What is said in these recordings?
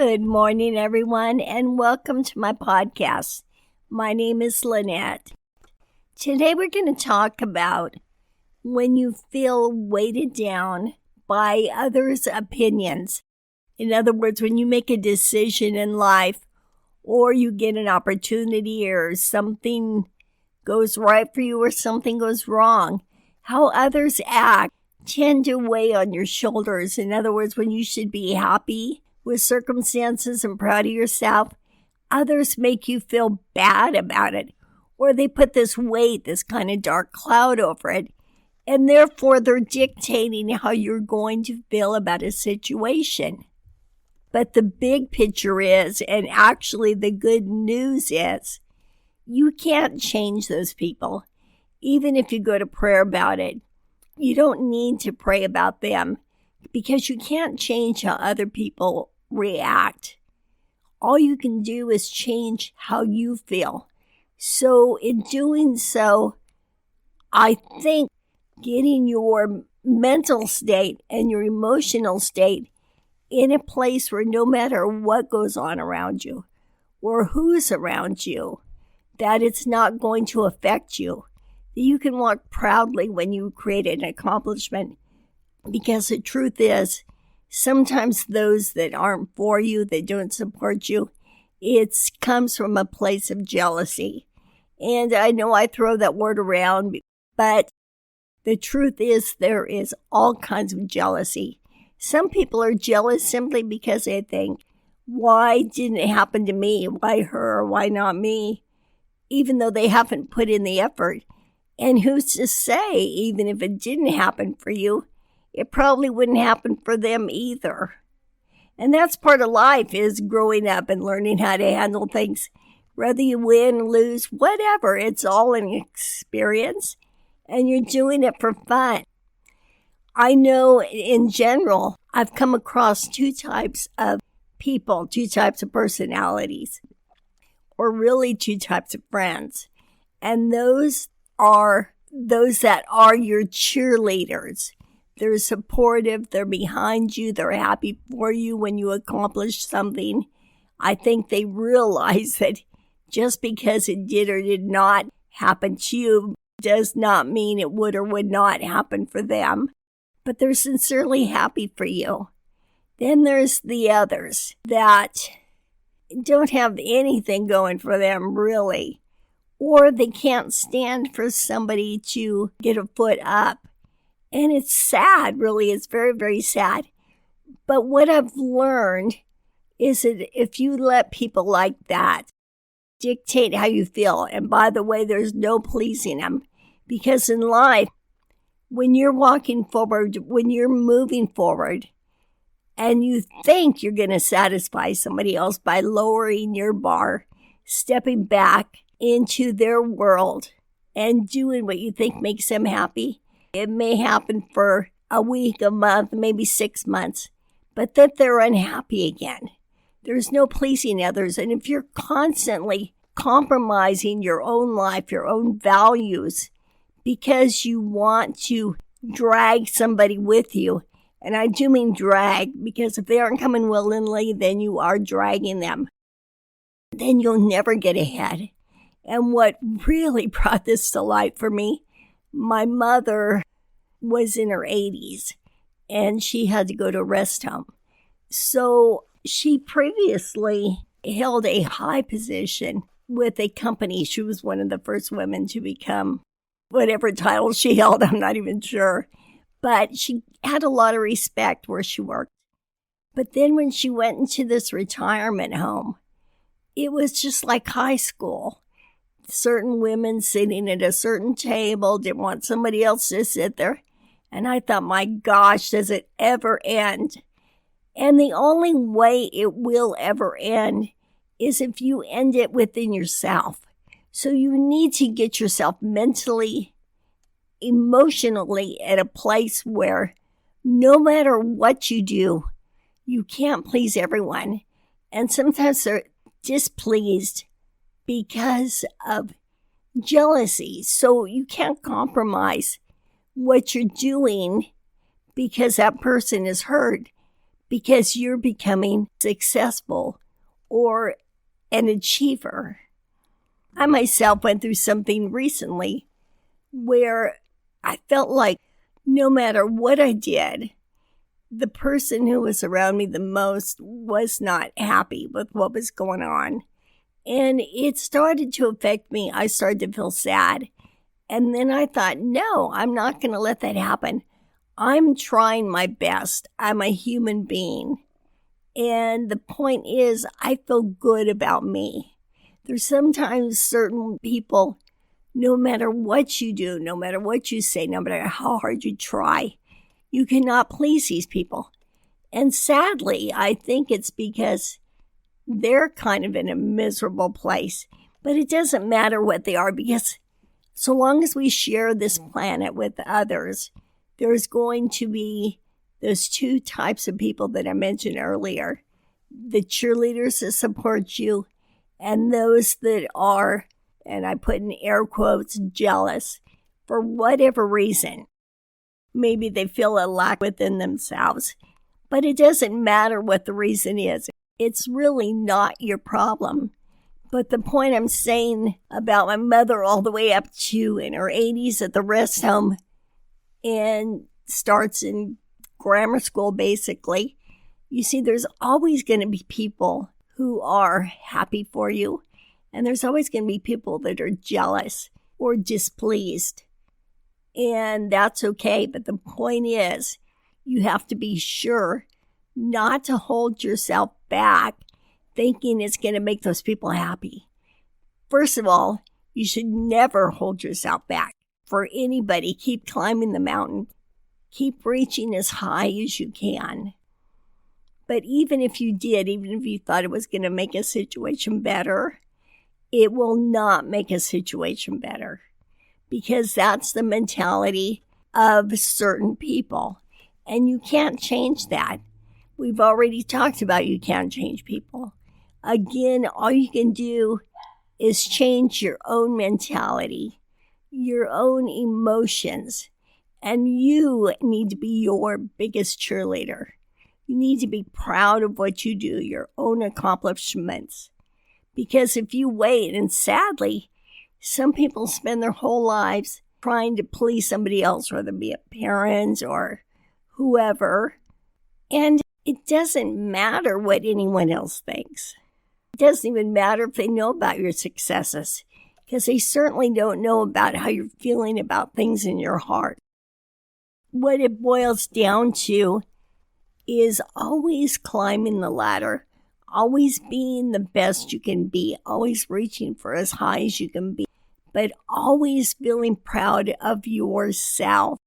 Good morning, everyone, and welcome to my podcast. My name is Lynette. Today we're going to talk about when you feel weighted down by others' opinions. In other words, when you make a decision in life or you get an opportunity or something goes right for you or something goes wrong, how others act tend to weigh on your shoulders. In other words, when you should be happy with circumstances and proud of yourself, others make you feel bad about it. Or they put this weight, this kind of dark cloud over it, and therefore they're dictating how you're going to feel about a situation. But the big picture is, and actually the good news is, you can't change those people. Even if you go to prayer about it, you don't need to pray about them because you can't change how other people react. All you can do is change how you feel. So in doing so, I think getting your mental state and your emotional state in a place where no matter what goes on around you or who's around you, that it's not going to affect you. That you can walk proudly when you create an accomplishment, because the truth is, sometimes those that aren't for you, that don't support you, it comes from a place of jealousy. And I know I throw that word around, but the truth is there is all kinds of jealousy. Some people are jealous simply because they think, why didn't it happen to me? Why her? Why not me? Even though they haven't put in the effort. And who's to say, even if it didn't happen for you, it probably wouldn't happen for them either. And that's part of life, is growing up and learning how to handle things. Whether you win, lose, whatever, it's all an experience. And you're doing it for fun. I know in general, I've come across two types of people, two types of personalities, or really two types of friends. And those are those that are your cheerleaders. They're supportive, they're behind you, they're happy for you when you accomplish something. I think they realize that just because it did or did not happen to you does not mean it would or would not happen for them. But they're sincerely happy for you. Then there's the others that don't have anything going for them, really. Or they can't stand for somebody to get a foot up. And it's sad, really. It's very, very sad. But what I've learned is that if you let people like that dictate how you feel, and by the way, there's no pleasing them. Because in life, when you're walking forward, when you're moving forward, and you think you're going to satisfy somebody else by lowering your bar, stepping back into their world and doing what you think makes them happy, it may happen for a week, a month, maybe 6 months, but that they're unhappy again. There's no pleasing others. And if you're constantly compromising your own life, your own values, because you want to drag somebody with you, and I do mean drag, because if they aren't coming willingly, then you are dragging them, then you'll never get ahead. And what really brought this to light for me, my mother was in her 80s, and she had to go to a rest home. So she previously held a high position with a company. She was one of the first women to become whatever title she held, I'm not even sure. But she had a lot of respect where she worked. But then when she went into this retirement home, it was just like high school. Certain women sitting at a certain table didn't want somebody else to sit there. And I thought, my gosh, does it ever end? And the only way it will ever end is if you end it within yourself. So you need to get yourself mentally, emotionally at a place where no matter what you do, you can't please everyone. And sometimes they're displeased because of jealousy. So you can't compromise what you're doing because that person is hurt. because you're becoming successful or an achiever. I myself went through something recently where I felt like no matter what I did, the person who was around me the most was not happy with what was going on. And it started to affect me. I started to feel sad. And then I thought, no, I'm not going to let that happen. I'm trying my best. I'm a human being. And the point is, I feel good about me. There's sometimes certain people, no matter what you do, no matter what you say, no matter how hard you try, you cannot please these people. And sadly, I think it's because they're kind of in a miserable place. But it doesn't matter what they are, because so long as we share this planet with others, there's going to be those two types of people that I mentioned earlier. The cheerleaders that support you and those that are, and I put in air quotes, jealous for whatever reason. Maybe they feel a lack within themselves, but it doesn't matter what the reason is. It's really not your problem. But the point I'm saying about my mother all the way up to in her 80s at the rest home and starts in grammar school basically, you see there's always going to be people who are happy for you, and there's always going to be people that are jealous or displeased. And that's okay, but the point is, you have to be sure not to hold yourself back thinking it's going to make those people happy. First of all, you should never hold yourself back for anybody. Keep climbing the mountain. Keep reaching as high as you can. But even if you did, even if you thought it was going to make a situation better, it will not make a situation better. Because that's the mentality of certain people. And you can't change that. We've already talked about you can't change people. Again, all you can do is change your own mentality, your own emotions, and you need to be your biggest cheerleader. You need to be proud of what you do, your own accomplishments. Because if you wait, and sadly, some people spend their whole lives trying to please somebody else, whether it be a parent or whoever. And it doesn't matter what anyone else thinks. It doesn't even matter if they know about your successes, because they certainly don't know about how you're feeling about things in your heart. What it boils down to is always climbing the ladder, always being the best you can be, always reaching for as high as you can be, but always feeling proud of yourself.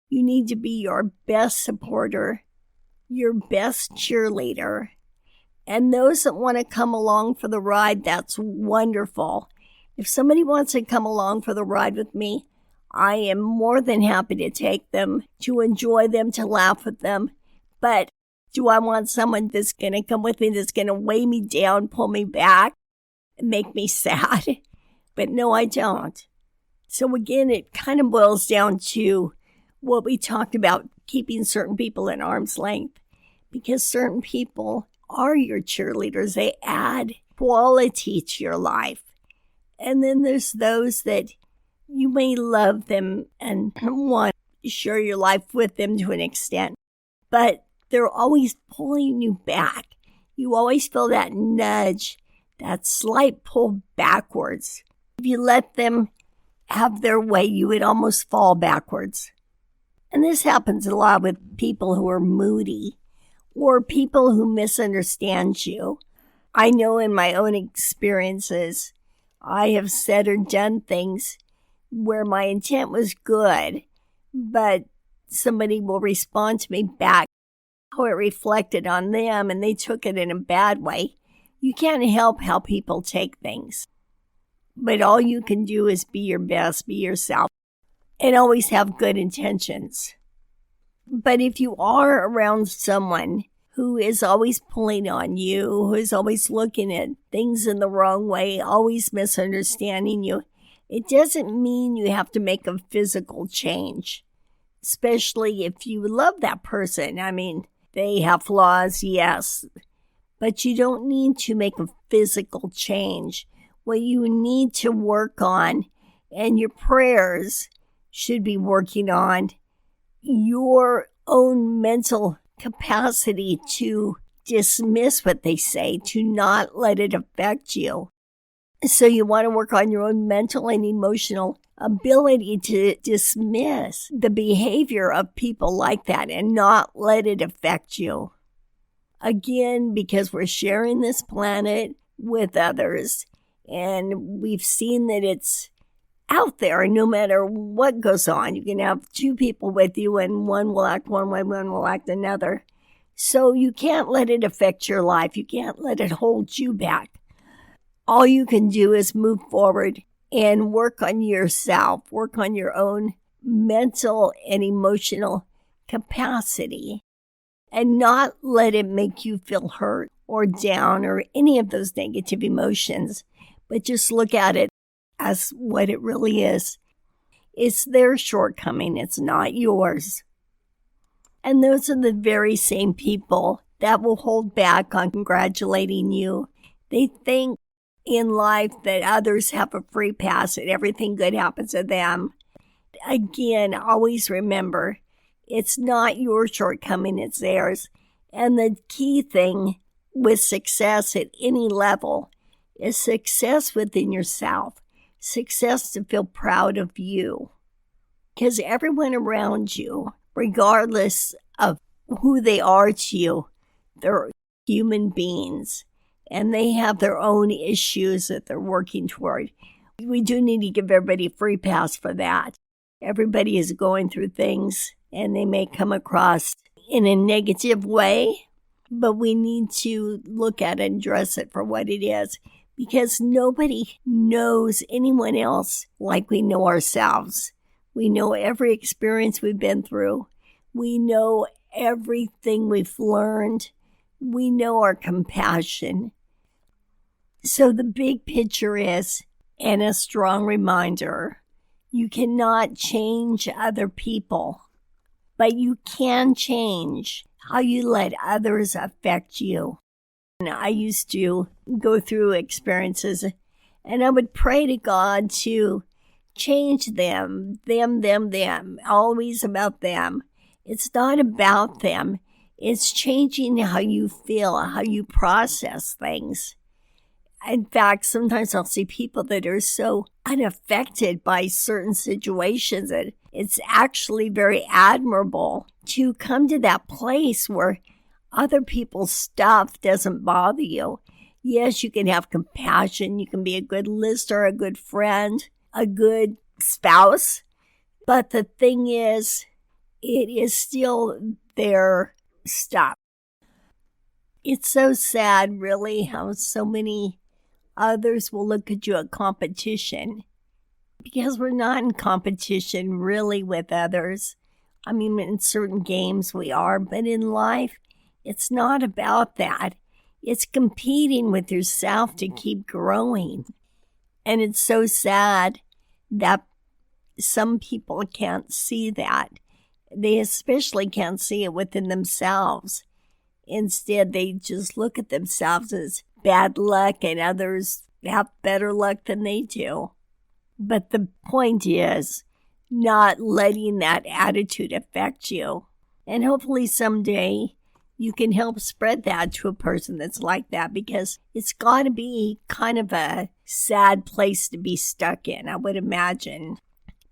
You need to be your best supporter, your best cheerleader. And those that want to come along for the ride, that's wonderful. If somebody wants to come along for the ride with me, I am more than happy to take them, to enjoy them, to laugh with them. But do I want someone that's going to come with me, that's going to weigh me down, pull me back, and make me sad? But no, I don't. So again, it kind of boils down to what we talked about, keeping certain people at arm's length. Because certain people are your cheerleaders. They add quality to your life. And then there's those that you may love them and want to share your life with them to an extent, but they're always pulling you back. You always feel that nudge, that slight pull backwards. If you let them have their way, you would almost fall backwards. And this happens a lot with people who are moody or people who misunderstand you. I know in my own experiences, I have said or done things where my intent was good, but somebody will respond to me back how it reflected on them, and they took it in a bad way. You can't help how people take things. But all you can do is be your best, be yourself, and always have good intentions. But if you are around someone who is always pulling on you, who is always looking at things in the wrong way, always misunderstanding you, it doesn't mean you have to make a physical change, especially if you love that person. I mean, They have flaws, yes, but you don't need to make a physical change. What you need to work on, and your prayers should be working on, your own mental capacity to dismiss what they say, to not let it affect you. So you want to work on your own mental and emotional ability to dismiss the behavior of people like that and not let it affect you. Again, because we're sharing this planet with others, and we've seen that it's out there no matter what goes on. You can have two people with you and one will act one way, one will act another. So you can't let it affect your life. You can't let it hold you back. All you can do is move forward and work on yourself, work on your own mental and emotional capacity, and not let it make you feel hurt or down or any of those negative emotions, but just look at it as what it really is. It's their shortcoming, it's not yours. And those are the very same people that will hold back on congratulating you. They think in life that others have a free pass, that everything good happens to them. Again, always remember, it's not your shortcoming, it's theirs. And the key thing with success at any level is success within yourself, success to feel proud of you. Because everyone around you, regardless of who they are to you, they're human beings. And they have their own issues that they're working toward. We do need to give everybody a free pass for that. Everybody is going through things, and they may come across in a negative way, but we need to look at it and address it for what it is, because nobody knows anyone else like we know ourselves. We know every experience we've been through. We know everything we've learned. We know our compassion. So the big picture is, and a strong reminder, you cannot change other people, but you can change how you let others affect you. And I used to go through experiences, and I would pray to God to change them, always about them. It's not about them. It's changing how you feel, how you process things. In fact, sometimes I'll see people that are so unaffected by certain situations that it's actually very admirable to come to that place where other people's stuff doesn't bother you. Yes, you can have compassion. You can be a good listener, a good friend, a good spouse. But the thing is, it is still their stuff. It's so sad, really, how so many others will look at you at competition, because we're not in competition really with others. I mean, in certain games we are, but in life, it's not about that. It's competing with yourself to keep growing. And it's so sad that some people can't see that. They especially can't see it within themselves. Instead, they just look at themselves as bad luck and others have better luck than they do. But the point is not letting that attitude affect you. And hopefully someday you can help spread that to a person that's like that, because it's got to be kind of a sad place to be stuck in, I would imagine.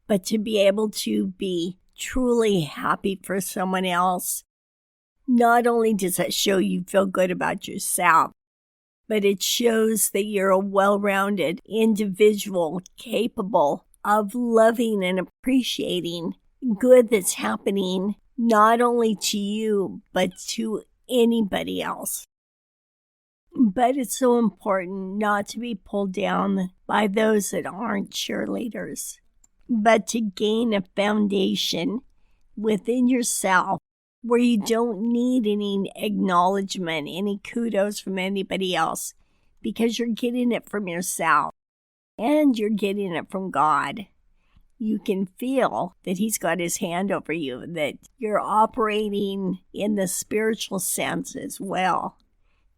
But to be able to be truly happy for someone else, not only does that show you feel good about yourself, but it shows that you're a well-rounded individual capable of loving and appreciating good that's happening not only to you, but to anybody else. But it's so important not to be pulled down by those that aren't cheerleaders, but to gain a foundation within yourself where you don't need any acknowledgement, any kudos from anybody else, because you're getting it from yourself and you're getting it from God. you can feel that he's got his hand over you, that you're operating in the spiritual sense as well.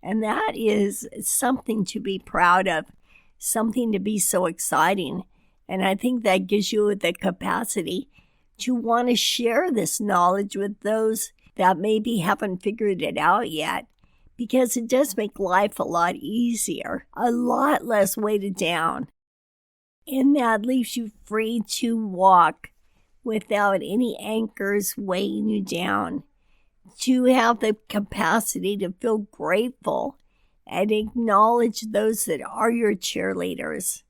And that is something to be proud of, something to be so exciting. And I think that gives you the capacity to want to share this knowledge with those that maybe haven't figured it out yet, because it does make life a lot easier, a lot less weighted down. And that leaves you free to walk without any anchors weighing you down, to have the capacity to feel grateful and acknowledge those that are your cheerleaders.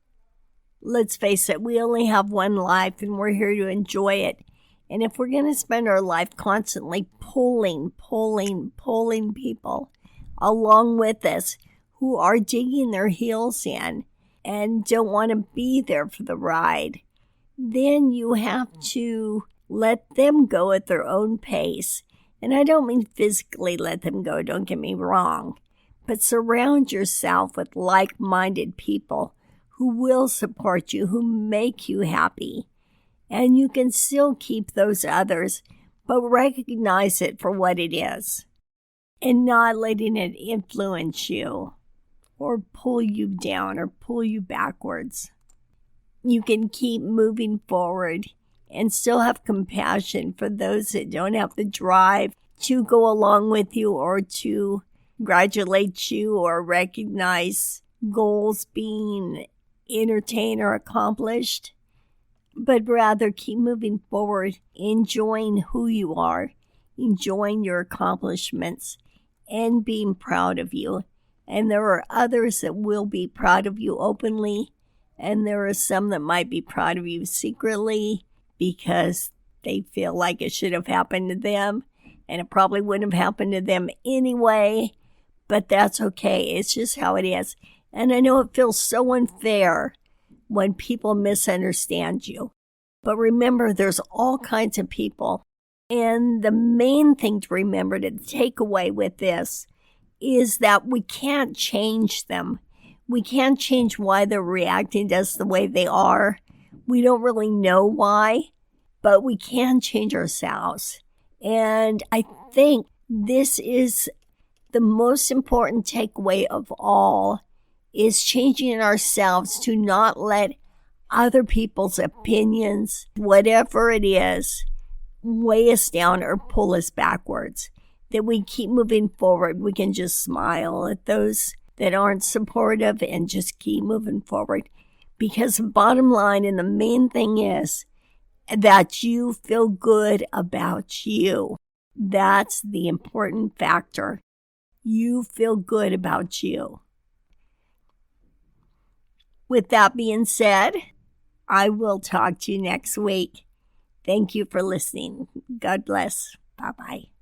Let's face it, we only have one life and we're here to enjoy it. And if we're going to spend our life constantly pulling people along with us who are digging their heels in and don't want to be there for the ride, then you have to let them go at their own pace. And I don't mean physically let them go, don't get me wrong, but surround yourself with like-minded people who will support you, who make you happy. And you can still keep those others, but recognize it for what it is and not letting it influence you or pull you down or pull you backwards. You can keep moving forward and still have compassion for those that don't have the drive to go along with you or to congratulate you or recognize goals being entertained or accomplished, but rather keep moving forward, enjoying who you are, enjoying your accomplishments, and being proud of you. And there are others that will be proud of you openly, and there are some that might be proud of you secretly because they feel like it should have happened to them, and it probably wouldn't have happened to them anyway, but that's okay. It's just how it is. And I know it feels so unfair when people misunderstand you. But remember, there's all kinds of people. And the main thing to remember, to take away with this, is that we can't change them. We can't change why they're reacting to us the way they are. We don't really know why, but we can change ourselves. And I think this is the most important takeaway of all, is changing ourselves to not let other people's opinions, whatever it is, weigh us down or pull us backwards. That we keep moving forward. We can just smile at those that aren't supportive and just keep moving forward. Because the bottom line and the main thing is that you feel good about you. That's the important factor. You feel good about you. With that being said, I will talk to you next week. Thank you for listening. God bless. Bye-bye.